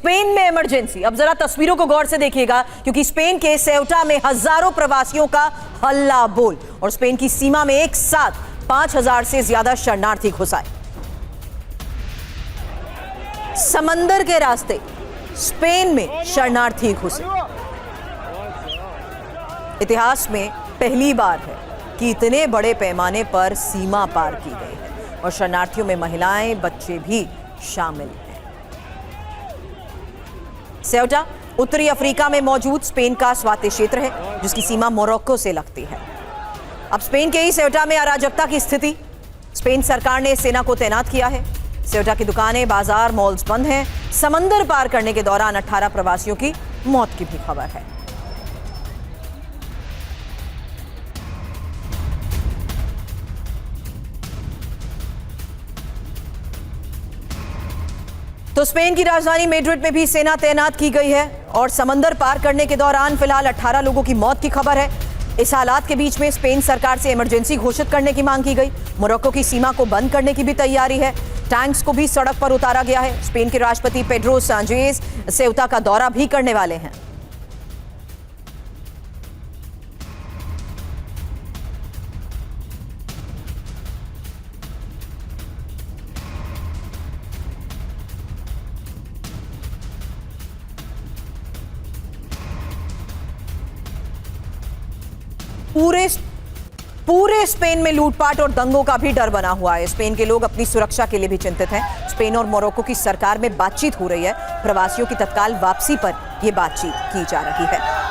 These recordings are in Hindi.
स्पेन में इमरजेंसी। अब जरा तस्वीरों को गौर से देखिएगा, क्योंकि स्पेन के सेउटा में हजारों प्रवासियों का हल्ला बोल और स्पेन की सीमा में एक साथ 5000 से ज्यादा शरणार्थी घुस आए। समंदर के रास्ते स्पेन में शरणार्थी घुसे। इतिहास में पहली बार है कि इतने बड़े पैमाने पर सीमा पार की गई है और शरणार्थियों में महिलाएं, बच्चे भी शामिल हैं। सेउटा उत्तरी अफ्रीका में मौजूद स्पेन का स्वायत्त क्षेत्र है, जिसकी सीमा मोरक्को से लगती है। अब स्पेन के ही सेउटा में अराजकता की स्थिति। स्पेन सरकार ने सेना को तैनात किया है। सेउटा की दुकानें, बाजार, मॉल्स बंद हैं। समंदर पार करने के दौरान 18 प्रवासियों की मौत की भी खबर है। तो स्पेन की राजधानी मैड्रिड में भी सेना तैनात की गई है और समंदर पार करने के दौरान फिलहाल 18 लोगों की मौत की खबर है। इस हालात के बीच में स्पेन सरकार से इमरजेंसी घोषित करने की मांग की गई। मोरक्को की सीमा को बंद करने की भी तैयारी है। टैंक्स को भी सड़क पर उतारा गया है। स्पेन के राष्ट्रपति पेड्रो सांचेज सेउटा का दौरा भी करने वाले हैं। पूरे स्पेन में लूटपाट और दंगों का भी डर बना हुआ है। स्पेन के लोग अपनी सुरक्षा के लिए भी चिंतित हैं। स्पेन और मोरक्को की सरकार में बातचीत हो रही है। प्रवासियों की तत्काल वापसी पर यह बातचीत की जा रही है।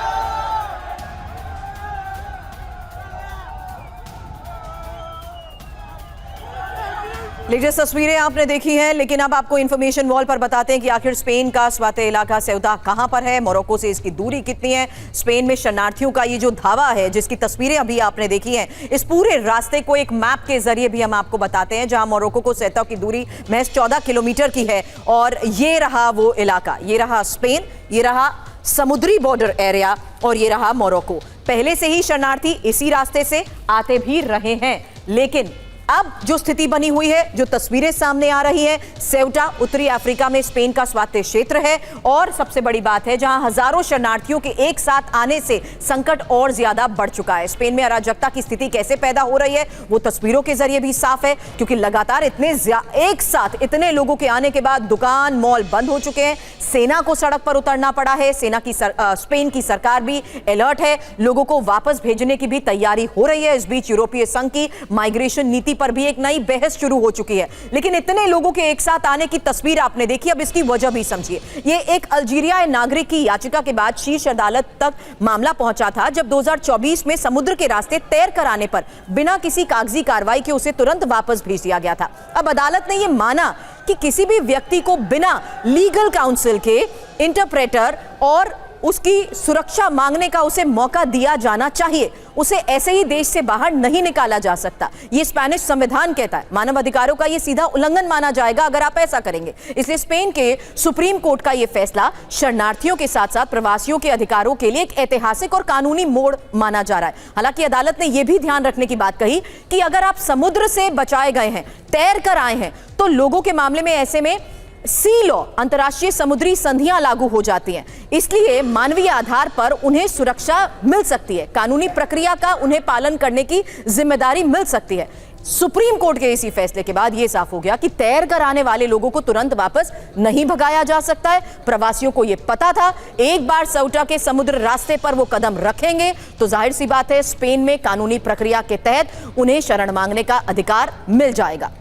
लेटेस्ट तस्वीरें आपने देखी हैं, लेकिन अब आपको इंफॉर्मेशन वॉल पर बताते हैं कि आखिर स्पेन का स्वायत्त इलाका सेउटा कहां पर है, मोरक्को से इसकी दूरी कितनी है। स्पेन में शरणार्थियों का ये जो धावा है, जिसकी तस्वीरें अभी आपने देखी हैं, इस पूरे रास्ते को एक मैप के जरिए भी हम आपको बताते हैं, जहां मोरक्को को सेउटा की दूरी महज 14 किलोमीटर की है। और ये रहा वो इलाका, ये रहा स्पेन, ये रहा समुद्री बॉर्डर एरिया और ये रहा मोरक्को। पहले से ही शरणार्थी इसी रास्ते से आते भी रहे हैं, लेकिन अब जो स्थिति बनी हुई है, जो तस्वीरें सामने आ रही हैं, सेउटा उत्तरी अफ्रीका में स्पेन का स्वायत्त क्षेत्र है और सबसे बड़ी बात है, जहां हजारों शरणार्थियों के एक साथ आने से संकट और ज्यादा बढ़ चुका है। स्पेन में अराजकता की स्थिति कैसे पैदा हो रही है, वो तस्वीरों के जरिए भी साफ है, क्योंकि लगातार एक साथ इतने लोगों के आने के बाद दुकान, मॉल बंद हो चुके हैं। सेना को सड़क पर उतरना पड़ा है। स्पेन की सरकार भी अलर्ट है। लोगों को वापस भेजने की भी तैयारी हो रही है। इस बीच यूरोपीय संघ की माइग्रेशन नीति पर भी एक नई बहस शुरू हो चुकी है। लेकिन इतने लोगों के एक साथ आने की तस्वीर आपने देखी, अब इसकी वजह भी समझिए। ये एक अल्जीरिया नागरिक की याचिका के बाद शीर्ष अदालत तक मामला पहुंचा था, जब 2024 में समुद्र के रास्ते तैर कर आने पर बिना किसी कागजी कार्रवाई के उसे तुरंत वापस भेज दिया गया था। अब अदालत ने यह माना कि किसी भी व्यक्ति को बिना लीगल काउंसिल के इंटरप्रेटर और उसकी सुरक्षा मांगने का उसे मौका दिया जाना चाहिए। उसे ऐसे ही देश से बाहर नहीं निकाला जा सकता। ये स्पेनिश संविधान कहता है। मानव अधिकारों का ये सीधा उल्लंघन माना जाएगा अगर आप ऐसा करेंगे। इसलिए स्पेन के सुप्रीम कोर्ट का ये फैसला शरणार्थियों के साथ साथ प्रवासियों के अधिकारों के लिए एक ऐतिहासिक और कानूनी मोड़ माना जा रहा है। हालांकि अदालत ने यह भी ध्यान रखने की बात कही कि अगर आप समुद्र से बचाए गए हैं, तैर कर आए हैं, तो लोगों के मामले में ऐसे में सी लॉ, अंतर्राष्ट्रीय समुद्री संधियां लागू हो जाती हैं। इसलिए मानवीय आधार पर उन्हें सुरक्षा मिल सकती है। कानूनी प्रक्रिया का उन्हें पालन करने की जिम्मेदारी मिल सकती है। सुप्रीम कोर्ट के इसी फैसले के बाद यह साफ हो गया कि तैर कर आने वाले लोगों को तुरंत वापस नहीं भगाया जा सकता है। प्रवासियों को यह पता था, एक बार सेउटा के समुद्र रास्ते पर वो कदम रखेंगे तो जाहिर सी बात है, स्पेन में कानूनी प्रक्रिया के तहत उन्हें शरण मांगने का अधिकार मिल जाएगा।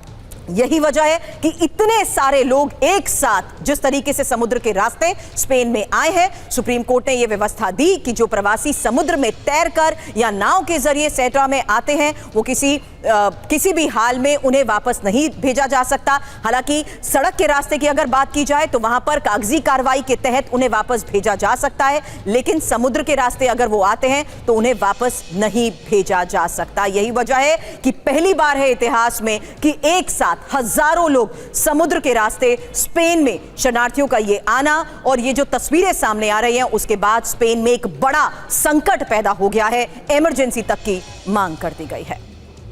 यही वजह है कि इतने सारे लोग एक साथ जिस तरीके से समुद्र के रास्ते स्पेन में आए हैं, सुप्रीम कोर्ट ने यह व्यवस्था दी कि जो प्रवासी समुद्र में तैरकर या नाव के जरिए सेउटा में आते हैं, वो किसी भी हाल में उन्हें वापस नहीं भेजा जा सकता। हालांकि सड़क के रास्ते की अगर बात की जाए तो वहां पर कागजी कार्रवाई के तहत उन्हें वापस भेजा जा सकता है, लेकिन समुद्र के रास्ते अगर वो आते हैं तो उन्हें वापस नहीं भेजा जा सकता। यही वजह है कि पहली बार है इतिहास में कि एक साथ हजारों लोग समुद्र के रास्ते स्पेन में शरणार्थियों का ये आना और ये जो तस्वीरें सामने आ रही हैं, उसके बाद स्पेन में एक बड़ा संकट पैदा हो गया है। इमरजेंसी तक की मांग कर दी गई है।